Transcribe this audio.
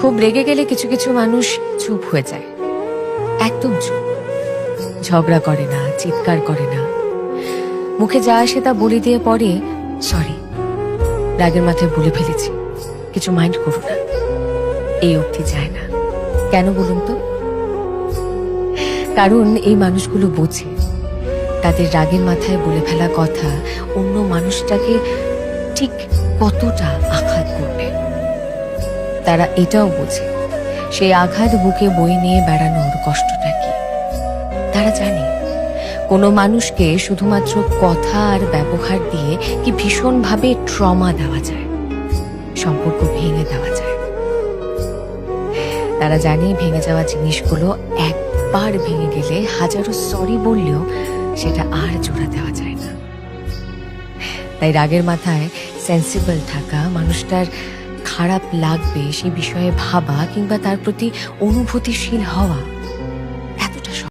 খুব রেগে গেলে কিছু কিছু মানুষ চুপ হয়ে যায়, একদম চুপ। ঝগড়া করে না, চিৎকার করে না, মুখে যা আসে তা বলে দিয়ে পরে সরি, রাগের মাথায় বলে ফেলেছি, কিছু মাইন্ড করো না, এই অবধি যায় না। কেন বলুন তো? কারণ এই মানুষগুলো বোঝে তাদের রাগের মাথায় বলে ফেলা কথা অন্য মানুষটাকে ঠিক কতটা আঘাত করবে। তারা এটাও বোঝে সেই আঘাত বুকে বয়ে নিয়ে বেড়ানোর কষ্টটা কি। তারা জানে কোনো মানুষকে শুধুমাত্র কথা আর ব্যবহার দিয়ে কি ভীষণভাবে ট্রমা দেওয়া যায়, সম্পর্ক ভেঙে দেওয়া যায়। তারা জানে ভেঙে যাওয়া জিনিসগুলো একবার ভেঙে গেলে হাজারো সরি বললেও সেটা আর জোড়া দেওয়া যায় না। তাই রাগের মাথায় সেন্সিবল থাকা, মানুষটার খারাপ লাগবে সে বিষয়ে ভাবা কিংবা তার প্রতি অনুভূতিশীল হওয়া